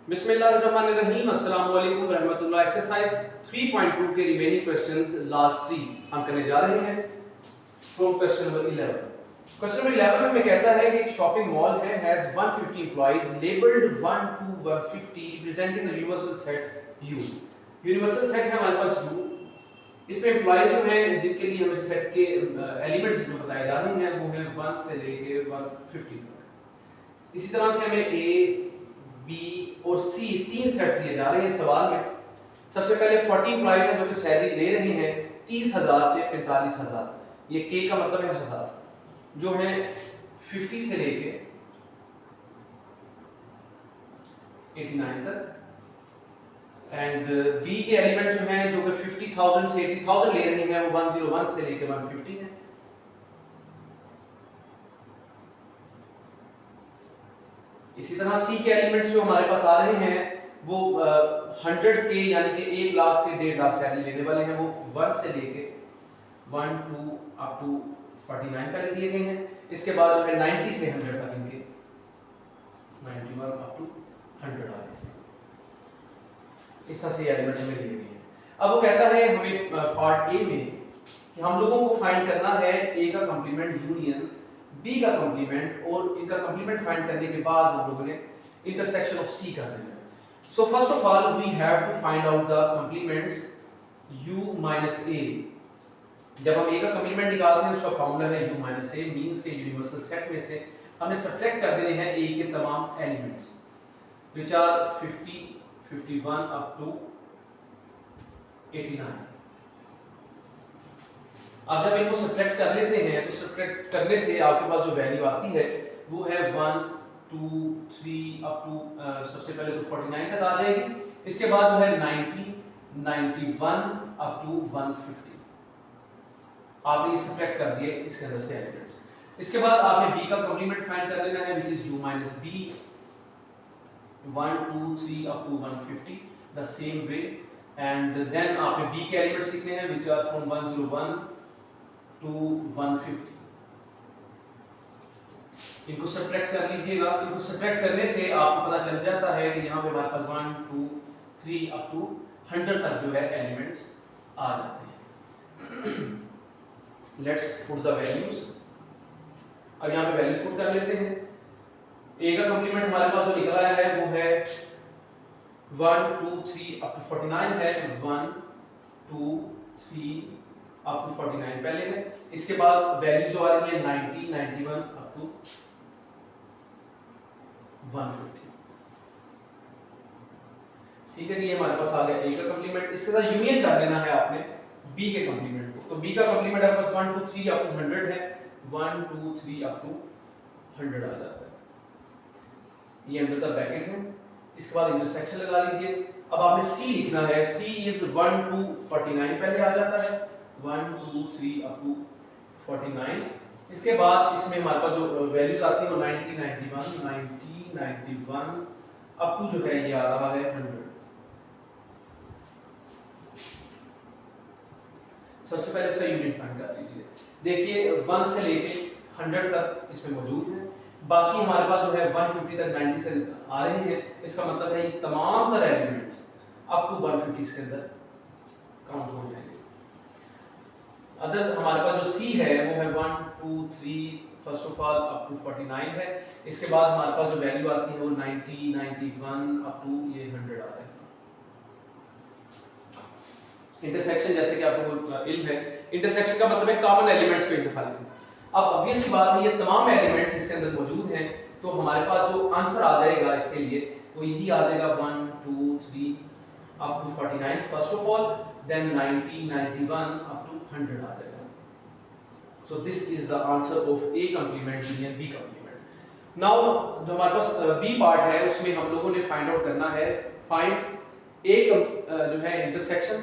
बिस्मिल्लाहिर्रहमानिर्रहीम अस्सलाम वालेकुम रहमतुल्लाह। एक्सरसाइज 3.2 के रिमेनिंग क्वेश्चंस लास्ट 3 हम करने जा रहे हैं from question number 11। Question number 11 में कहता है कि शॉपिंग मॉल है has 150 employees labelled 1 to 150 representing the universal set U। Universal set है हमारे पास U। इसमें एम्प्लॉइज जो हैं जिनके लिए हमें सेट के एलिमेंट्स जो बताए जा रहे हैं वो हैं 1 से लेके 150 तक। इसी तरह से हमें A बी और सी तीन सेट्स दिए जा रहे हैं सवाल में। सबसे पहले 40 एम्प्लॉइज हैं जो कि सैलरी ले रहे हैं 30,000 से 45,000। ये के का मतलब है 1000 जो है 50 से लेके 89 तक। एंड बी के एलिमेंट जो हैं जो कि 50,000 से 80,000 ले रहे हैं वो 101 से लेके 150 है। इसी तरह सी के एलिमेंट्स जो हमारे पास आ रहे हैं वो 100 के यानी कि 1 लाख से 1.5 लाख सैलरी लेने वाले हैं, वो 1 से लेके 1 to up to 49 पहले दिए गए हैं। इसके बाद जो है 90 से 100 तक इनके 91 up to 100 आ रहे हैं। इस तरह से एलिमेंट्स हमें दिए गए हैं। अब वो कहता है हमें पार्ट ए में कि हम लोगों को फाइंड करना है ए का कंप्लीमेंट यूनियन बी का कंप्लीमेंट और इनका कंप्लीमेंट फाइंड करने के बाद हम लोगों ने इंटरसेक्शन ऑफ सी कर देना है। So first of all we have to find out the complements u minus a। जब हम a का कंप्लीमेंट निकालते हैं उसका फार्मूला है u माइनस a मींस के यूनिवर्सल सेट में से हमने सब्ट्रैक्ट कर देने हैं a के तमाम elements which are 50 51 up to 89। अब जब इनको सब्ट्रैक्ट कर लेते हैं तो सब्ट्रैक्ट करने से आपके पास जो वैल्यू आती है वो है 1 2 3 अप टू सबसे पहले तो 49 तक आ जाएगी। इसके बाद जो है 90 91 अप टू 150 आपने ये सब्ट्रैक्ट कर दिए इसके अंदर से एलिमेंट्स। इसके बाद आपने b का कंप्लीमेंट फाइंड कर लेना है which is u minus b 1 2 3 up to 150 the same way. And then आपने b के एलिमेंट्स लिखने हैं व्हिच आर फ्रॉम 101 to 150। इनको सब्ट्रैक्ट कर लीजिएगा। इनको सब्ट्रैक्ट करने से आपको पता चल जाता है कि यहाँ पे हमारे पास 1 2 3 अप टू 100 तक जो है एलिमेंट्स आ जाते हैं। Let's put the values. अब यहाँ पे वैल्यूज पुट कर लेते हैं। ए का कंप्लीमेंट हमारे पास जो निकल आया है वो है 1 2 3 अप टू 49 है। 1 2 3 अप टू 49 पहले है। इसके बाद वैल्यू जो आ रही है 90 91 अप टू 150। ठीक है जी, ये हमारे पास आ गया ए का कंप्लीमेंट। इसके साथ यूनियन कर लेना है आपने बी के कंप्लीमेंट को। तो बी का कंप्लीमेंट आपके पास 1 2 3 अप टू 100 है। 1 2 3 अप टू 100 आ जाता है। ये अंडर द ब्रैकेट है। इसके बाद इंटरसेक्शन लगा लीजिए। अब आपने सी लिखना है। सी इज 1 to 49 पहले आ जाता है। 1 2 3 अप टू 49। इसके बाद इसमें हमारे पास जो वैल्यूज आती है वो 90 91 90 91 अप टू जो है ये आ रहा है 100। सबसे पहले इसका यूनिट फाइंड कर लीजिए। देखिए 1 से लेके 100 तक इसमें मौजूद है। बाकी हमारे पास जो है 150 तक 90 से आ रहे हैं। इसका मतलब है ये तमाम तरह एलिमेंट्स अप टू 150 के अंदर काउंट हो जाएंगे। अदर हमारे पास जो सी है वो है 1 2 3 first of all up to 49 है। इसके बाद हमारे पास जो वैल्यू आती है वो 90 91 अप टू ये 100 आ रहा है। इंटरसेक्शन जैसे कि आपको इल्म है, इंटरसेक्शन का मतलब है कॉमन एलिमेंट्स को इंटरसेक्ट करना। अब ऑब्वियस सी बात है ये तमाम एलिमेंट्स इसके अंदर मौजूद हैं तो हमारे पास जो आंसर आ जाएगा इसके लिए वो यही आ जाएगा 1 2 3 up to 49 first of all, then 90 91 up to 100 आ जाएगा। So this is the answer of A complement union B complement. Now जो हमारे पास बी पार्ट है उसमें हम लोगों ने फाइंड आउट करना है फाइंड ए जो है intersection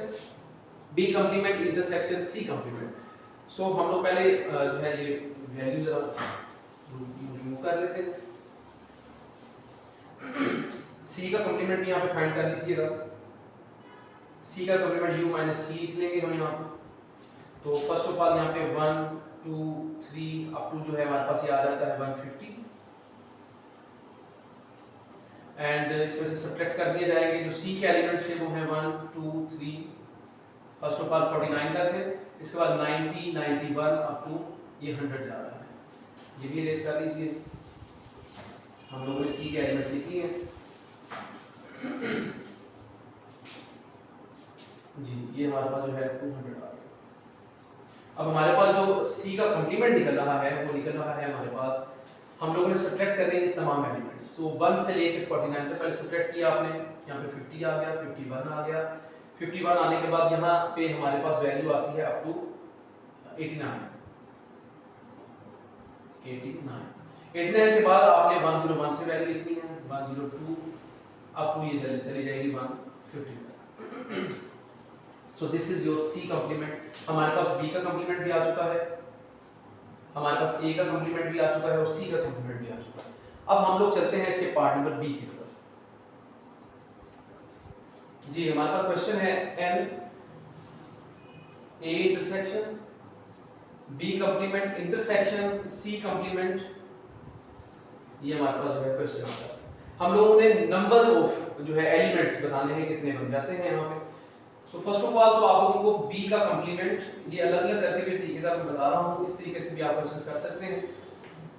B complement intersection C complement. So हम लोग पहले जो है ये वैल्यू जरा रिमूव कर लेते हैं। सी का कंप्लीमेंट भी यहाँ पे फाइंड कर लीजिएगा। सी का कंप्लीमेंट u माइनस सी लिख लेंगे हम यहाँ पे। तो फर्स्ट ऑफ ऑल यहाँ पे 1 2 3 अप टू जो है हमारे पास ये आ जाता है 150। एंड इसमें से सब्ट्रैक्ट कर दिए जाएंगे। जो सी के एलिमेंट्स हैं वो हैं 1 2 3, फर्स्ट ऑफ ऑल 49 तक है, इसके बाद 90 91 अप टू ये 100 जा रहा है। ये भी इरेज कर लीजिए। हम लोगों ने सी के एलिमेंट्स लिखी हैं जी। ये हमारे पास जो है 200 आ गया। अब हमारे पास जो सी का कॉम्प्लीमेंट निकल रहा है वो निकल रहा है हमारे पास, हम लोगों ने सब्ट्रैक्ट करने ये तमाम एलिमेंट्स। तो 1 से लेके 49 तक पहले सब्ट्रैक्ट किया आपने, यहाँ पे 50 आ गया, 51 आ गया। 51 आने के बाद यहाँ पे हमारे पास वैल्यू आती है अप टू 89। 89 के बाद आपने 101 से वैल्यू लिखनी है, 102 अप टू ये चली जाएगी 150 तक। So this is your C complement. हमारे पास बी का कॉम्प्लीमेंट भी आ चुका है, हमारे पास ए का कॉम्प्लीमेंट भी आ चुका है और सी का कॉम्प्लीमेंट भी आ चुका है। अब हम लोग चलते हैं इसके पार्ट नंबर बी की तरफ। जी हमारे पास क्वेश्चन है n A intersection B complement intersection C complement, ये हमारे पास जो है क्वेश्चन आता है। हम लोगों ने नंबर ऑफ जो है एलिमेंट्स बताने हैं कितने बन जाते हैं यहाँ पे। तो फर्स्ट ऑफ ऑल तो आप लोगों को बी का कॉम्प्लीमेंट ये अलग अलग करके भी तरीके का मैं बता रहा हूँ, इस तरीके से भी आप क्वेश्चन कर सकते हैं।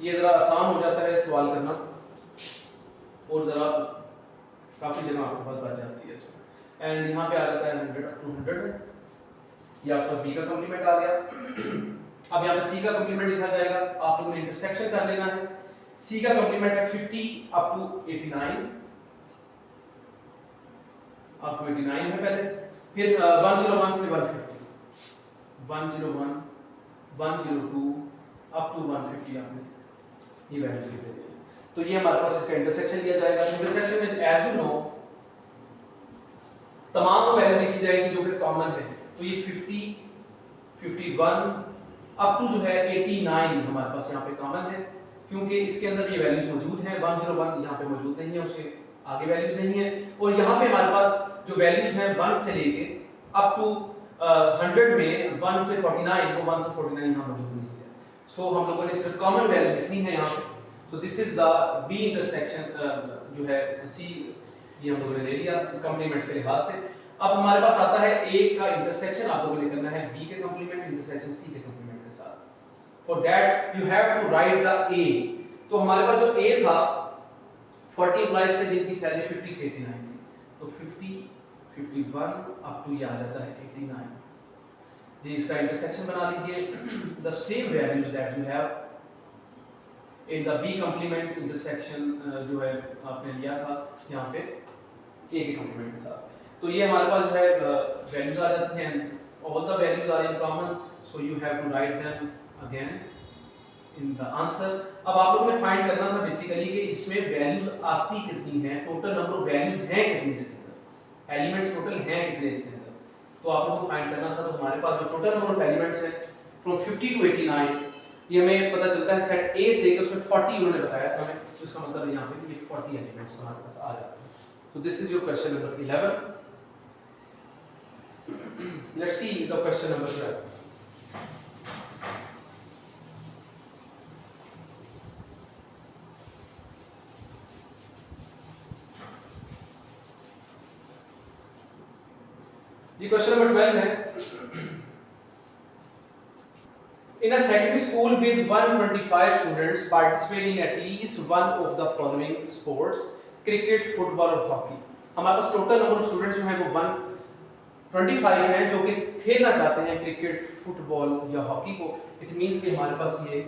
ये जरा आसान हो जाता है सवाल करना और जरा काफी जगह आपके पास बच जाती है। एंड यहाँ पे आ जाता है 100 up to 100, ये आपका बी का कॉम्प्लीमेंट आ गया। अब यहाँ पे सी का कॉम्प्लीमेंट लिखा जाएगा, आप लोगों ने इंटरसेक्शन कर लेना है। सी का कॉम्प्लीमेंट है 50 up to 89, up to 89 है पहले, फिर 101 से 150, 101 102 अप टू 150 आपने ये वैल्यू लिख देनी है। तो ये हमारे पास इसका इंटरसेक्शन लिया जाएगा। इंटरसेक्शन में एज यू नो तमाम वैल्यू लिखी जाएगी जो कि कॉमन है। तो ये 50 51 अप टू जो है 89 हमारे पास यहाँ पे कॉमन है, क्योंकि इसके अंदर ये वैल्यूज मौजूद हैं। 101 यहाँ पे मौजूद नहीं है, उसके आगे वैल्यूज नहीं है। और यहाँ पे हमारे पास जो वैल्यूज हैं 1 से लेके अप टू 100 में 1 से 49, वो 1 से 49 यहाँ मौजूद नहीं है। सो हम लोगों ने सिर्फ कॉमन वैल्यू लिखनी है यहाँ पे। So this is the B intersection जो है सी, ये हम लोगों ने ले लिया कॉम्प्लीमेंट्स के लिहाज से। अब हमारे पास आता है ए का इंटरसेक्शन, आप लोगों ने करना है बी के कॉम्प्लीमेंट इंटरसेक्शन सी के कॉम्प्लीमेंट के साथ। For that you have to write the A. तो हमारे पास जो ए था 40 एम्प्लॉइज से जिनकी सैलरी 50 से 89 थी, तो 50 51 अप टू ये आ जाता है 89। जी इसका इंटरसेक्शन बना लीजिए। The same values that you have in the B complement intersection जो है आपने लिया था यहाँ पे ए के कॉम्प्लीमेंट के साथ। तो ये हमारे पास जो है वैल्यूज आ जाती हैं, all the values are in common, so you have to write them again in the answer. अब आप लोगों ने फाइंड करना था बेसिकली कि इसमें वैल्यूज आती कितनी हैं, टोटल नंबर ऑफ वैल्यूज हैं कितनी इसके अंदर, एलिमेंट्स टोटल हैं कितने इसके अंदर। तो आप लोगों को फाइंड करना था। तो हमारे पास जो टोटल नंबर ऑफ एलिमेंट्स है फ्रॉम 50 टू 89, ये हमें पता चलता है सेट ए से कि उसमें 40 उन्होंने बताया था हमें, तो इसका मतलब यहाँ पे ये 40 एलिमेंट्स हमारे पास आ जाते हैं। तो this is your question number 11। Let's see the question number 12। जी क्वेश्चन नंबर 12 है, in a secondary school with 125 students participating at least one of the following sports cricket football और hockey। हमारे पास टोटल नंबर ऑफ स्टूडेंट्स जो हैं वो 125 हैं जो कि खेलना चाहते हैं क्रिकेट फुटबॉल या हॉकी को। इट मींस कि हमारे पास ये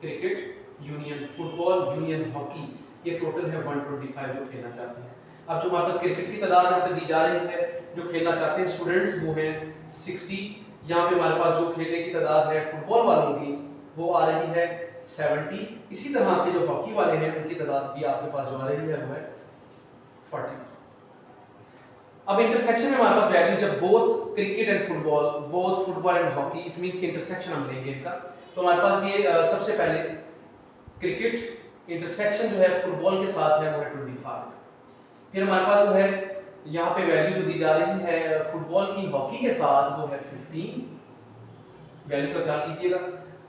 cricket union football union hockey ये टोटल है 125 जो खेलना चाहते हैं। अब जो हमारे पास क्रिकेट की तादाद यहाँ पे दी जा रही है जो खेलना चाहते हैं स्टूडेंट्स वो हैं 60। यहाँ पे हमारे पास जो खेलने की तादाद है फुटबॉल वालों की वो आ रही है 70। इसी तरह से जो हॉकी वाले हैं उनकी तादाद भी आपके पास जो आ रही है वो है 40। अब इंटरसेक्शन में हमारे पास वैल्यू जब both cricket and football both football and hockey it means कि इंटरसेक्शन हम लेंगे इनका। तो हमारे पास ये सबसे पहले क्रिकेट इंटरसेक्शन जो है फुटबॉल के साथ है वो है 25। फिर हमारे पास जो है यहाँ पे वैल्यू जो दी जा रही है फुटबॉल की हॉकी के साथ वो है 15, वैल्यू का ख्याल कीजिएगा।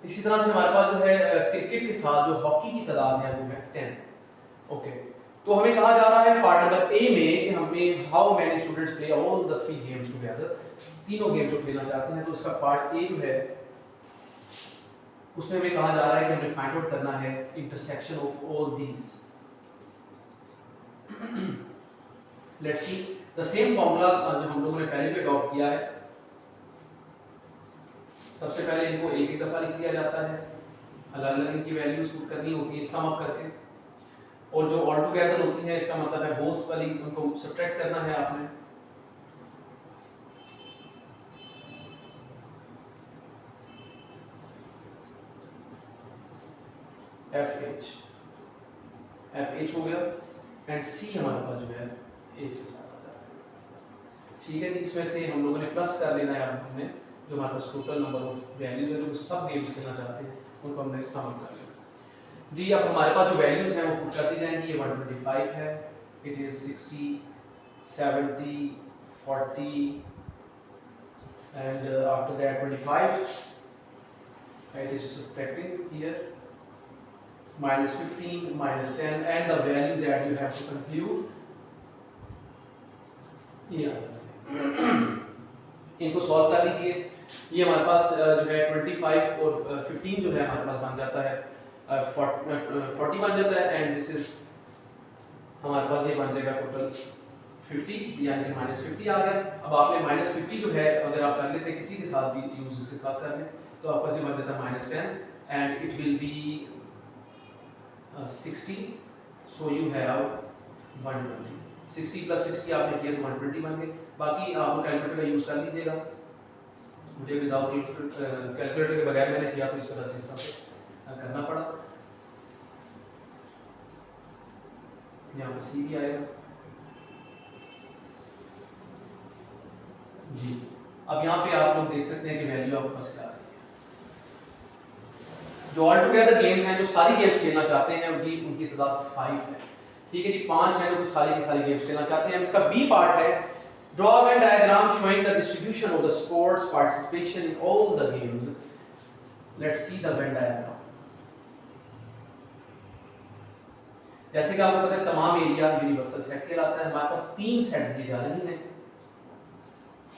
इसी तरह से हमारे पास जो है क्रिकेट के साथ जो हॉकी की तादाद है वो है 10। ओके तो हमें कहा जा रहा है पार्ट नंबर ए में कि हमें how many students play all the 3 games together, तीनों गेम जो खेलना चाहते हैं। तो इसका पार्ट ए जो है उसमें हमें कहा जा रहा है कि हमें फाइंड आउट करना है intersection of all these. Let's see the same formula जो हम लोगों ने पहले भी अडॉप्ट किया है। सबसे पहले इनको एक एक दफा लिख लिया जाता है, अलग अलग इनकी वैल्यूज पुट करनी होती है सम अप करके, और जो ऑल टुगेदर होती है इसका मतलब है बोथ वाली उनको सब्ट्रैक्ट करना है आपने। एफ एच हो गया एंड सी हमारे पास जो है एच के साथ आ जाता है। ठीक है जी, इसमें से हम लोगों ने प्लस कर लेना है। अब हमने जो हमारे पास टोटल नंबर ऑफ वैल्यूज है जो सब गेम्स खेलना चाहते हैं उनको हमने सम कर लिया जी। अब हमारे पास जो वैल्यूज हैं वो पुट करती जाएंगी। ये 125 है, it is 60 70 40 and after that 25 it is subtracting here minus 15 minus 10 and the value that you have to compute इनको सॉल्व कर लीजिए। ये हमारे पास जो है 25 और 15 जो है हमारे पास बन जाता है 40 बन जाता है एंड दिस इज हमारे पास ये बन जाएगा टोटल 50 यानी कि माइनस 50 आ गया। अब आपने माइनस 50 जो है अगर आप कर लेते किसी के साथ भी यूज इसके साथ कर लें तो आपका जो बन जाता है minus 10 and it will B 60 so you have 120। 60 plus 60 आपने किया तो 120 बन गए। बाकी आप कैलकुलेटर का यूज कर लीजिएगा, मुझे विदाउट कैलकुलेटर के बगैर मैंने किया तो इस तरह से हिसाब करना पड़ा। यहाँ पे सी भी आएगा जी। अब यहाँ पे आप लोग देख सकते हैं कि वैल्यू आपके पास क्या आ रही है। जो ऑल टुगेदर गेम्स हैं जो सारी गेम्स खेलना चाहते हैं जी उनकी तादाद 5 है। ठीक है जी, 5 हैं जो सारी की सारी गेम्स खेलना चाहते हैं। इसका बी पार्ट है draw a Venn diagram showing the distribution of the sports participation in all the games. Let's see the Venn diagram. जैसे कि आपको पता है तमाम एरिया यूनिवर्सल सेट कहलाता है। हमारे पास 3 सेट दिए जा रहे हैं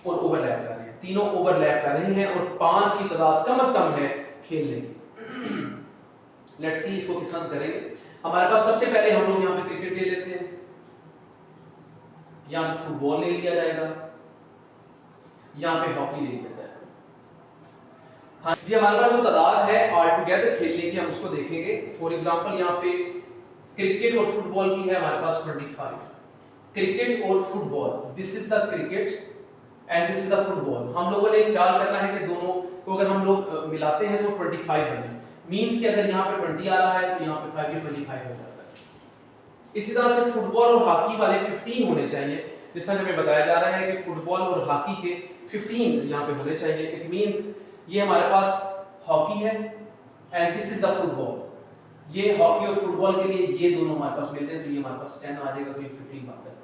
और ओवरलैप कर रहे हैं, तीनों ओवरलैप कर रहे हैं और 5 की तादाद कम से कम है खेलने की। लेट्स सी इसको किस तरह से करेंगे। हमारे पास सबसे पहले हम लोग यहाँ पे क्रिकेट ले लेते हैं, यहाँ पे फुटबॉल ले लिया जाएगा, यहाँ पे हॉकी ले लिया जाएगा। हाँ जी, हमारे पास जो तादाद है ऑल टुगेदर खेलने की हम उसको देखेंगे। फॉर एग्जांपल यहाँ पे क्रिकेट और फुटबॉल की है हमारे पास 25। क्रिकेट और football, this is the cricket and this is the football. हम लोगों ने ख्याल करना है कि दोनों को अगर हम लोग मिलाते हैं तो 25 बने। मींस कि अगर यहाँ पे 20 आ रहा है तो यहाँ पे 5 ये 25 हो जाता है। इसी तरह से फुटबॉल और हॉकी वाले 15 होने चाहिए। जैसा हमें बताया जा रहा है कि फुटबॉल और हॉकी के 15 यहाँ पे होने चाहिए। इट मींस ये हमारे पास हॉकी है and this is the football. ये हॉकी और फुटबॉल के लिए ये दोनों हमारे पास मिलते हैं तो ये हमारे पास 10 आ जाएगा तो ये 15 बन जाता है।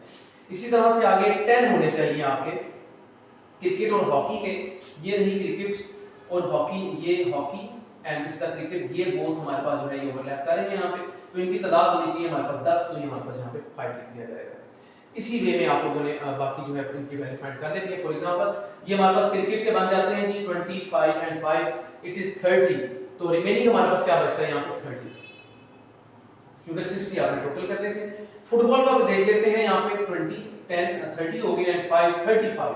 इसी तरह से आगे 10 होने चाहिए आपके क्रिकेट और हॉकी के। ये रही क्रिकेट और हॉकी, ये hockey and this the cricket, ये बोथ हमारे पास जो है ये ओवरलैप कर रहे हैं यहाँ पे। तो इनकी तादाद होनी चाहिए हमारे पास 10, तो ये हमारे पास यहाँ पे 5 लिख दिया जाएगा। इसी वे में आप लोगों ने बाकी जो है इनकी वैल्यू फाइंड कर लेनी है। फॉर एग्जांपल ये हमारे पास क्रिकेट के बन जाते हैं जी 25 एंड 5 इट इज 30। तो रिमेनिंग हमारे पास क्या बचता है यहाँ पे 30, क्योंकि 60 आपने टोटल करने थे। फुटबॉल का देख लेते हैं यहाँ पे 20 10 30 हो गए एंड 5 35।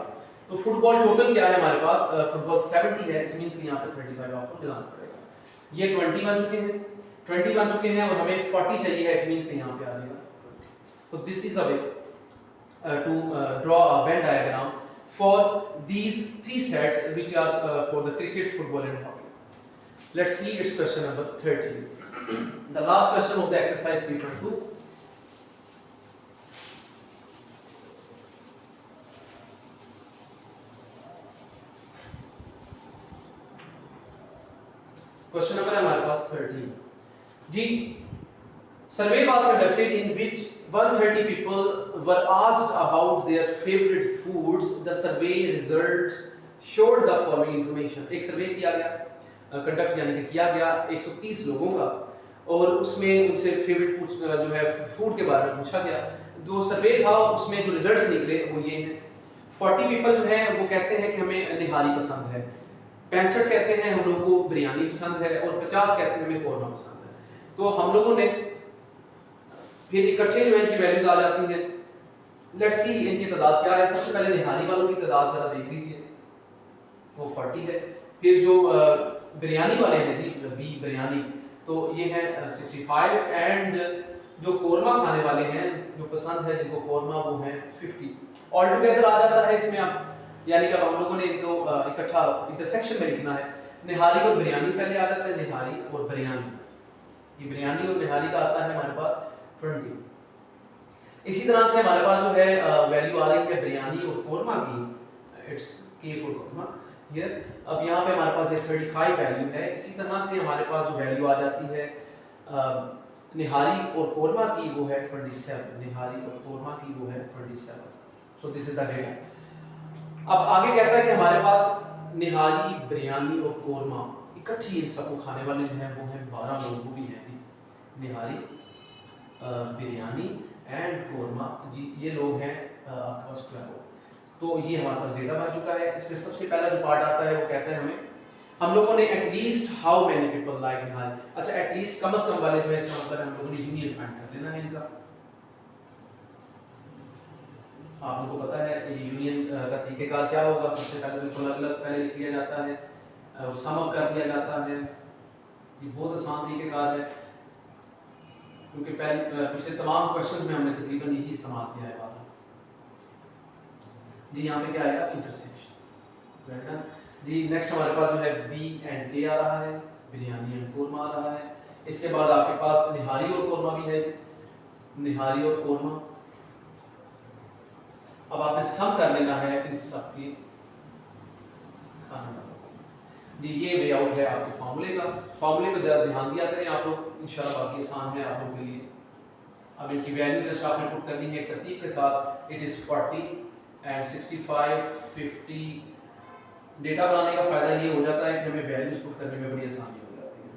तो फुटबॉल टोटल क्या है हमारे पास, फुटबॉल 70 है। इट मींस कि यहाँ पे 35 आपको लगाना पड़ेगा। ये 20 बन चुके हैं, 20 बन चुके हैं और हमें 40 चाहिए है। इट मींस कि यहाँ पे आ जाएगा। तो this is a way to draw a Venn diagram for these 3 sets which are for the cricket, football and hockey. Let's see its question number 13. The last question of the exercise paper 2. Question number है हमारे पास 13 जी। Survey was conducted in which 130 people were asked about their favourite foods. The survey results showed the following information. एक survey किया गया, conduct यानी कि किया गया 130 लोगों का और उसमें उनसे फेवरेट जो है फूड के बारे में पूछा गया। जो सर्वे था उसमें जो रिजल्ट्स निकले वो ये हैं। 40 पीपल जो है वो कहते हैं कि हमें निहारी पसंद है, 65 कहते हैं हम लोगों को बिरयानी पसंद है, और 50 कहते हैं हमें कौरमा पसंद है। तो हम लोगों ने फिर इकट्ठे जो है इनकी वैल्यूज आ जाती हैं। लेट्स सी इनकी तादाद क्या है। सबसे पहले निहारी वालों की तादाद जरा देख लीजिए, वो 40 है। फिर जो बिरयानी वाले हैं जी, बी बिरयानी, तो ये है 65, एंड जो कोरमा खाने वाले हैं जो पसंद है जिनको कोरमा, वो है 50। ऑल टुगेदर आ जाता है इसमें आप, यानी कि अब हम लोगों ने इनको इकट्ठा इंटरसेक्शन में लिखना है। निहारी और बिरयानी पहले आ जाता है, निहारी और बिरयानी, ये बिरयानी और निहारी का आता है हमारे पास 20। इसी तरह से हमारे पास जो है वैल्यू आ रही है बिरयानी और कोरमा की, इट्स के फॉर कोरमा हियर। अब यहाँ पे हमारे पास ये 35 वैल्यू है। इसी तरह से हमारे पास जो वैल्यू आ जाती है निहारी और कोरमा की, वो है 27। निहारी और कोरमा की वो है 27। सो दिस इज द डेटा। अब आगे कहता है कि हमारे पास निहारी, बिरयानी और कोरमा इकट्ठी इन सबको खाने वाले जो हैं वो हैं 12 लोग, वो भी हैं जी। निहारी, बिरयानी एंड कोरमा जी, ये लोग हैं आपके पास 12। तो ये हमारे पास डेटा बन चुका है। इसमें सबसे पहला जो पार्ट आता है वो कहता है हम लोगों ने at least how many people like nihari. अच्छा, एटलीस्ट कम से कम वाले जो है इसका मतलब हम लोगों ने यूनियन फाइंड कर लेना है इनका। आप लोगों को पता है ये यूनियन का तरीकेकार क्या होगा। सबसे पहले बिल्कुल अलग पहले लिख लिया जाता है और सम अप कर दिया जाता है। ये बहुत आसान तरीकेकार है, क्योंकि पिछले तमाम क्वेश्चंस में हमने तकरीबन यही इस्तेमाल किया है जी। यहाँ पे क्या आएगा, इंटरसेक्शन जी। नेक्स्ट हमारे पास जो है बी एंड के आ रहा है, बिरयानी एंड कोरमा आ रहा है। इसके बाद आपके पास निहारी और कोरमा भी है, निहारी और कोरमा। अब आपने सम कर लेना है इन सब की खाना जी। ये वे आउट है आपके फार्मूले का। फार्मूले पे जरा ध्यान दिया करें आप लोग, इंशाल्लाह बाकी आसान है आप लोगों के लिए। अब इनकी वैल्यू जस्ट आपने पुट करनी है एक तरतीब के साथ। It is 40 and 65, 50। डेटा बनाने का फायदा ये हो जाता है कि हमें वैल्यूज पुट करने में बड़ी आसानी हो जाती है।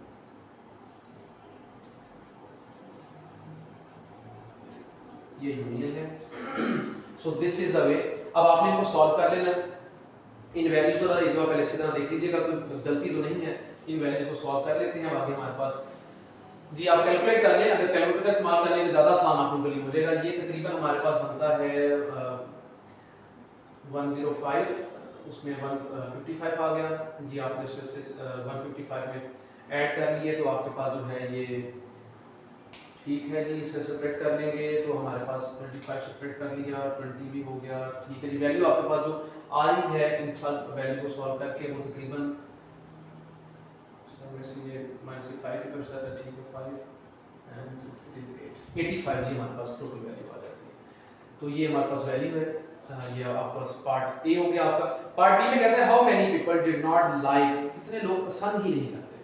ये यूनियन है। सो दिस इज द वे। अब आपने इनको सॉल्व कर लेना। इन वैल्यूज को एक बार पहले अच्छी तरह देख लीजिएगा, कोई गलती तो नहीं है। इन वैल्यूज को सॉल्व कर लेते हैं। आगे हमारे पास जी आप कैलकुलेट कर लें। अगर कैलकुलेटर का इस्तेमाल करने में ज़्यादा आसान आप लोगों के लिए हो जाएगा। ये तकरीबन हमारे पास बनता है 105, उसमें 155 आ गया जी। आपने इसमें से 155 में ऐड कर लिए तो आपके पास जो है ये ठीक है जी। इसे सेपरेट कर लेंगे तो हमारे पास 35 सेपरेट कर लिया, 20 भी हो गया, ठीक है जी। वैल्यू आपके पास जो आ रही है इन सब वैल्यू को सॉल्व करके वो तकरीबन ये -5 कर सकता है, ठीक है। 5 एंड इट इज 85 जी हमारे पास टोटल वैल्यू आ जाती है। तो ये हमारे पास वैल्यू है। ये आपके पास पार्ट ए हो गया आपका। पार्ट बी में कहता है how many people did not like, कितने लोग पसंद ही नहीं करते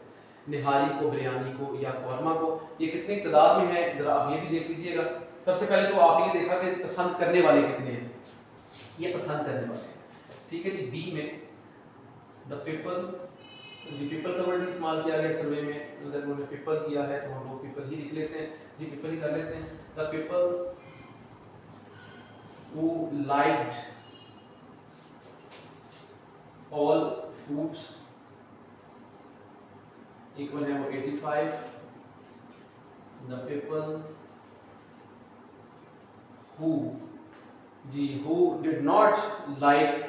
निहारी को, बिरयानी को या कोरमा को। ये कितनी तादाद में है जरा आप ये भी देख लीजिएगा। सबसे पहले तो आपने ये देखा कि पसंद करने वाले कितने हैं। ये पसंद करने वाले हैं, ठीक है जी। बी में द पीपल, जी पीपल का वर्ड इस्तेमाल किया गया सर्वे में। अगर उन्होंने पीपल किया है तो हम लोग पीपल ही लिख लेते हैं जी, पीपल ही कर लेते हैं। The people who liked all foods equal है वो 85। the people who जी who did not like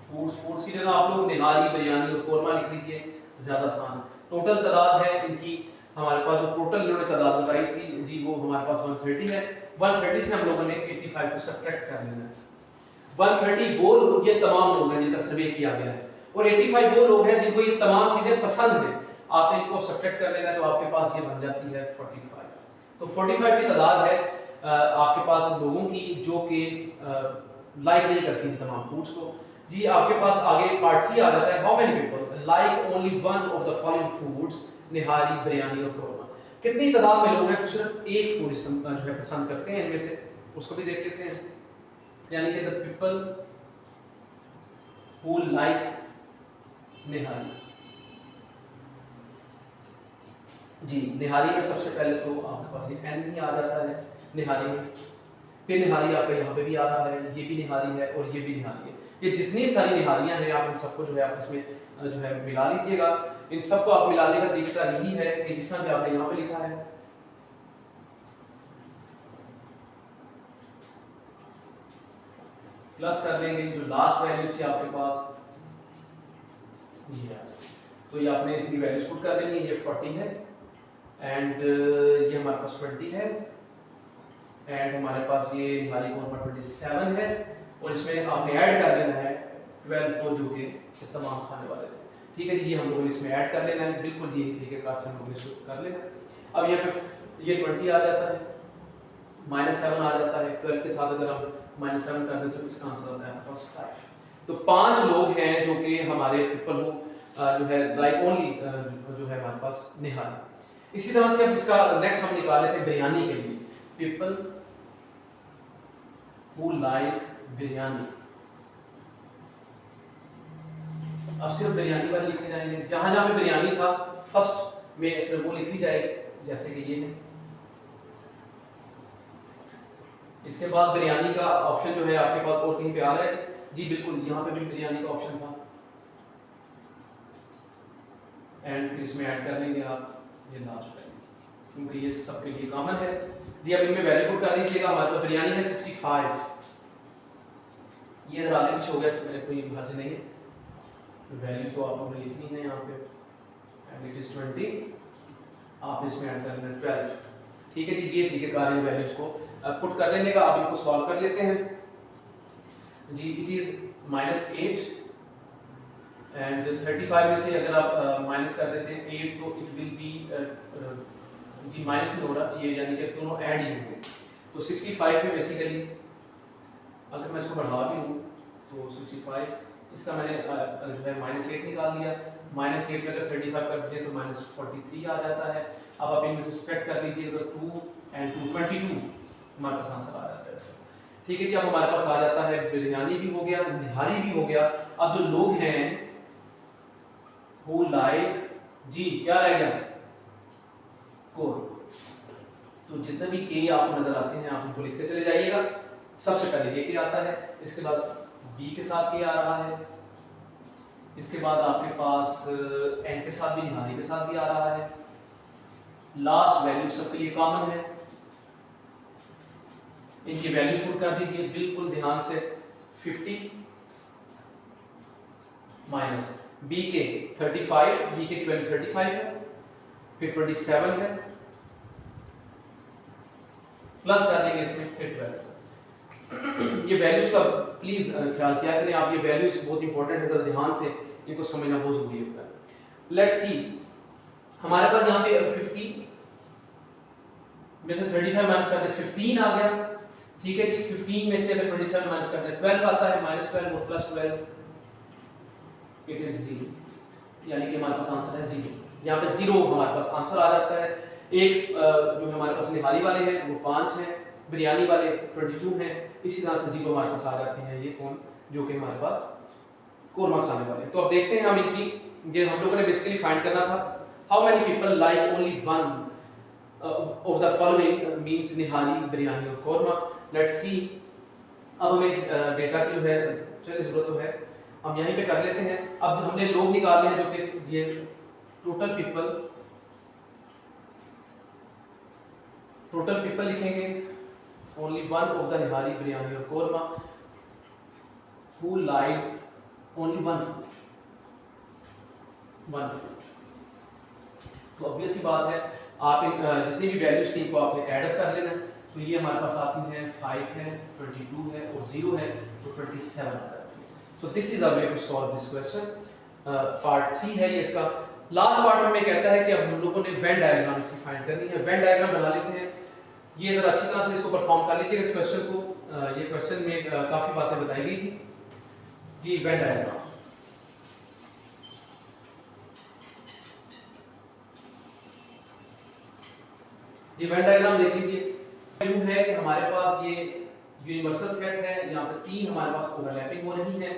foods की जगह आप लोग निहारी, बिरयानी और कोरमा लिख लीजिए, ज्यादा आसान। टोटल तादाद है इनकी हमारे पास, जो टोटल इन्होंने तादाद बताई थी जी वो हमारे पास 130 है। 130 से हम लोगों ने 85 को सब्ट्रैक्ट कर लेना है। 130 वो लोग, ये तमाम लोग हैं जिनका सर्वे किया गया है, और 85 वो लोग हैं जिनको ये तमाम चीजें पसंद हैं। आपने इनको सब्ट्रैक्ट कर लेना है तो आपके पास ये बन जाती है 45। तो 45 की तादाद है आपके पास लोगों की जो कि लाइक नहीं करती इन तमाम फूड्स को जी। आपके पास आगे पार्ट सी आ जाता है how many people like only one of the following foods nihari, biryani और कोरमा। कितनी तादाद में लोग हैं सिर्फ एक फूड जो है पसंद करते हैं इनमें से, उसको भी देख लेते हैं। यानी कि द पीपल हु लाइक निहारी। जी निहारी में सबसे पहले तो आपके पास ये n ही आ जाता है निहारी में, फिर निहारी आपका यहाँ पे भी आ रहा है, ये भी निहारी है और ये भी निहारी है। ये जितनी सारी निहारियां हैं आप इन सबको जो है आपस में जो है मिला लीजिएगा। इन सबको आप मिलाने का तरीका यही है कि जिस तरह आपने यहाँ पे लिखा है प्लस कर लेंगे जो लास्ट वैल्यू थी आपके पास ये, तो ये आपने इतनी वैल्यूज पुट कर लेनी है। ये 40 है एंड ये हमारे पास 20 है एंड हमारे पास ये निहारी कौरमा 27 है और इसमें आपने ऐड कर लेना है 12 को जो कि तमाम खाने वाले थे। ठीक है जी, ये हम लोगों ने इसमें ऐड कर लेना है, बिल्कुल यही तरीके से हम लोगों ने इसको कर लेना। अब यहाँ पे ये 20 आ जाता है, -7 आ जाता है, 12 के साथ अगर हम -7 कर दें तो इसका आंसर आता है आपके पास 5। तो 5 लोग हैं जो कि हमारे पीपल जो है लाइक ओनली जो है हमारे पास निहारी। इसी तरह से अब इसका नेक्स्ट हम निकाल लेते हैं बिरयानी के लिए, पीपल हु लाइक बिरयानी। अब सिर्फ बिरयानी वाले लिखे जाएंगे, जहां जहां पे बिरयानी था फर्स्ट में सिर्फ वो लिखी जाएगी, जैसे कि ये है। इसके बाद बिरयानी का ऑप्शन जो है आपके पास और कहीं पे आ रहा है जी, बिल्कुल यहाँ पे भी बिरयानी का ऑप्शन था एंड फिर इसमें ऐड कर लेंगे आप ये लास्ट वैल्यू, क्योंकि ये सबके लिए कॉमन है जी। अब इनमें वैल्यू पुट कर दीजिएगा। हमारे पास बिरयानी है 65, ये इधर आगे पीछे हो गया, इसमें कोई हर्ज नहीं है, वैल्यू तो आप लोगों ने लिखनी है यहाँ पे एंड इट इज 20, आप इसमें ऐड कर लेना 12। ठीक है जी, ये तरीकेकार इन वैल्यूज को पुट कर लेने का। आप इनको सॉल्व कर लेते हैं जी। इट इज -8 एंड 35 में से अगर आप माइनस कर देते हैं 8 तो इट विल बी जी माइनस नहीं हो रहा ये, यानी कि दोनों ऐड ही होंगे। तो 65 में बेसिकली अगर मैं इसको बढ़ा भी लूँ तो 65, इसका मैंने जो है -8 निकाल दिया। -8 में अगर 35 कर दीजिए तो -43 आ जाता है। अब आप इनमें से सब्ट्रैक्ट कर लीजिए तो 2 एंड 2 22 हमारे पास आंसर आ जाता है इसका। ठीक है जी, अब हमारे पास आ जाता है बिरयानी भी हो गया, निहारी भी हो गया। अब जो लोग हैं हु लाइक जी, क्या रह गया कोर, तो जितने भी के आपको नजर आते हैं आप उनको लिखते चले जाइएगा। सबसे पहले ये के आता है, इसके बाद बी के साथ के आ रहा है, इसके बाद आपके पास एन के साथ भी निहारी के साथ भी आ रहा है, लास्ट वैल्यू सबके लिए कॉमन है। इनकी वैल्यू पुट कर दीजिए बिल्कुल ध्यान से। 50 माइनस बी के 35, बी के की वैल्यू 35 है, फिर 27 है, प्लस कर देंगे इसमें फिर 12। ये वैल्यूज का प्लीज ख्याल किया करें आप, ये वैल्यूज बहुत इंपॉर्टेंट है, जरा ध्यान से इनको समझना बहुत जरूरी होता है। लेट्स सी, हमारे पास यहाँ पे 50 में से 35 माइनस कर दे 15 आ गया। ठीक है जी, 15 में से अगर 27 माइनस कर दे 12 आता है, -12 और +12 इट इज 0, यानी कि हमारे पास आंसर है 0। यहाँ पे 0 हमारे पास आंसर आ जाता है। एक जो हमारे पास निहारी वाले हैं वो 5 हैं, बिरयानी वाले 22 हैं, इसी तरह से 0 हमारे पास आ जाते हैं। ये कौन, जो कि हमारे पास कोरमा खाने वाले। तो अब देखते हैं हम इनकी, ये हम लोगों ने बेसिकली फाइंड करना था how many people like only one of the following means nihari, biryani और कोरमा। लेट्स सी, अब हमें इस डेटा की जो है चलिए जरूरत तो है, हम यहीं पे कर लेते हैं। अब हमने लोग निकाले हैं जो कि ये टोटल पीपल लिखेंगे ओनली वन ऑफ द निहारी, बिरयानी और korma who like only one food. तो ऑब्वियस ही बात है, आप इन जितनी भी वैल्यूज थी इनको आपने ऐड अप कर लेना। तो ये हमारे पास आती हैं 5 है, 22 है और 0 है, तो 27 आता है। तो this is a way to solve this question. Part 3 है ये इसका। लास्ट पार्ट में कहता है कि अब हम लोगों ने वेन डायग्राम इसकी फाइंड करनी है। वेन डायग्राम बना लेते हैं, ये अगर अच्छी तरह से इसको परफॉर्म कर लीजिएगा इस क्वेश्चन को। ये क्वेश्चन में काफी बातें बताई गई थी जी। वेन डायग्राम, ये वेन डायग्राम देख लीजिए। यूं है कि हमारे पास ये यूनिवर्सल सेट है, यहाँ पे 3 हमारे पास ओवरलैपिंग हो रही है।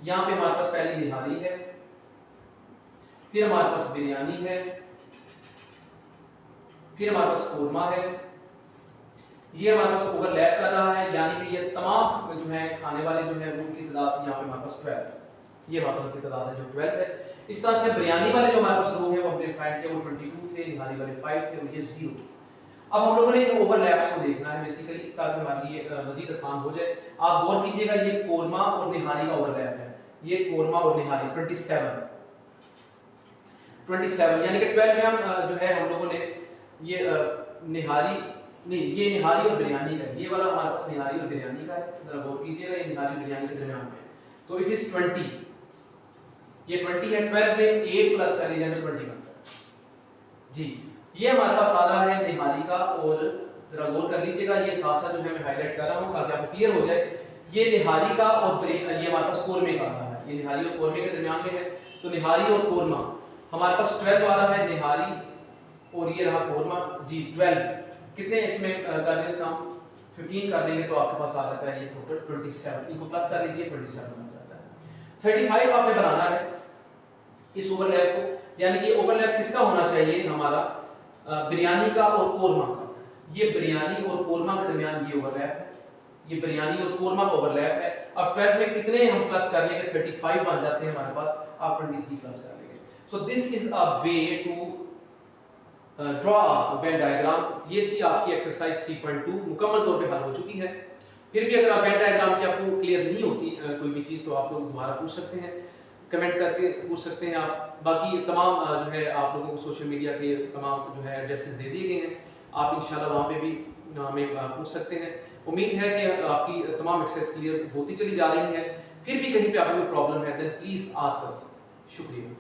यहाँ पे हमारे पास पहली निहारी है, फिर हमारे पास बिरयानी है, फिर हमारे पास कोरमा है। ये हमारे पास ओवरलैप कर रहा है, यानी कि ये तमाम जो है खाने वाले जो है उनकी तादाद यहाँ पे हमारे पास 12 है। ये हमारे पास की तादाद है जो 12 है। इस तरह से बिरयानी वाले जो हमारे पास लोग हैं वो हमने फाइंड किया, वो 22 थे, निहारी वाले 5 थे और ये 0। अब हम लोगों ने इन ओवरलैप्स को देखना है बेसिकली, ताकि हमारे लिए मजीद आसान हो जाए। आप गौर कीजिएगा, ये कोरमा और निहारी का ओवरलैप है, ये कोरमा और निहारी 27 यानी कि 12 में हम जो है हम लोगों ने ये निहारी नहीं, ये निहारी और बिरयानी का है, ये वाला हमारे पास निहारी और बिरयानी का है। जरा गौर कीजिएगा, ये निहारी और बिरयानी के दरमियान में, तो इट इज 20, ये 20 है। 12 में 8 प्लस कर लीजिए तो 20 बनता है जी। ये हमारे पास आ रहा है निहारी का, और जरा गौर कर लीजिएगा, ये साथ साथ जो है मैं हाईलाइट कर रहा हूँ ताकि आपको क्लियर हो जाए। ये निहारी का और ये हमारे पास कोरमे का आ रहा है, ये निहारी और कोरमे के दरमियान में है। तो निहारी और कोरमा हमारे पास 12 आ रहा है निहारी, और ये रहा कोरमा जी 12। कितने इसमें करने से हम 15 कर लेंगे तो आपके पास आ जाता है ये टोटल 27। इनको प्लस कर लीजिए, 27 बन जाता है। 35 आपने बनाना है इस ओवरलैप को, यानी कि ओवरलैप किसका होना चाहिए हमारा, बिरयानी का और कोरमा का। ये बिरयानी और कोरमा के दरमियान ये ओवरलैप है, ये बिरयानी और कोरमा का ओवरलैप है। अब 12 में कितने हम प्लस कर लेंगे, 35 बन जाते हैं हमारे पास, आप 23 प्लस कर लेंगे। So this is a way to draw a Venn diagram. ये थी आपकी एक्सरसाइज 3.2, मुकम्मल तौर पे हल हो चुकी है। फिर भी अगर आप वेन डायग्राम की आपको क्लियर नहीं होती कोई भी चीज़, तो आप लोग दोबारा पूछ सकते हैं, कमेंट करके पूछ सकते हैं आप। बाकी तमाम जो है आप लोगों को सोशल मीडिया के तमाम जो है एड्रेसेस दे दिए गए हैं, आप इंशाल्लाह वहाँ पे भी हमें पूछ सकते हैं। उम्मीद है कि आपकी तमाम एक्सेस क्लियर होती चली जा रही है। फिर भी कहीं पे आपको कोई प्रॉब्लम है, देन प्लीज़ आस्क अस। शुक्रिया।